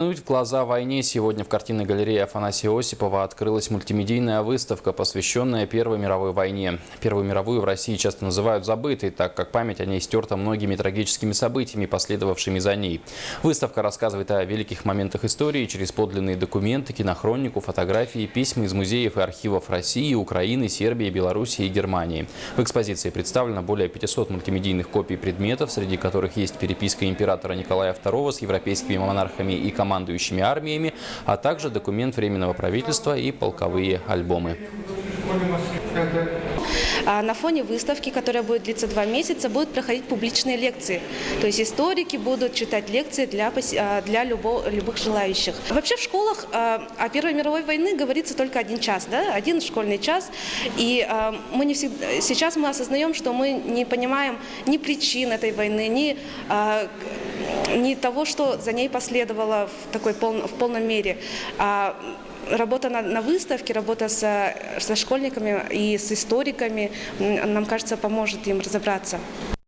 В глаза войне сегодня в картинной галерее Афанасия Осипова открылась мультимедийная выставка, посвященная Первой мировой войне. Первую мировую в России часто называют забытой, так как память о ней стерта многими трагическими событиями, последовавшими за ней. Выставка рассказывает о великих моментах истории через подлинные документы, кинохронику, фотографии, письма из музеев и архивов России, Украины, Сербии, Белоруссии и Германии. В экспозиции представлено более 500 мультимедийных копий предметов, среди которых есть переписка императора Николая II с европейскими монархами и командующими армиями, а также документ Временного правительства и полковые альбомы. На фоне выставки, которая будет длиться 2 месяца, будут проходить публичные лекции. То есть историки будут читать лекции для любых желающих. Вообще в школах о Первой мировой войне говорится только 1 час, да? 1 школьный час. И мы не всегда, сейчас мы осознаем, что мы не понимаем ни причин этой войны, ни того, что за ней последовало в полном мере. Работа на выставке, работа со школьниками и с историками, нам кажется, поможет им разобраться.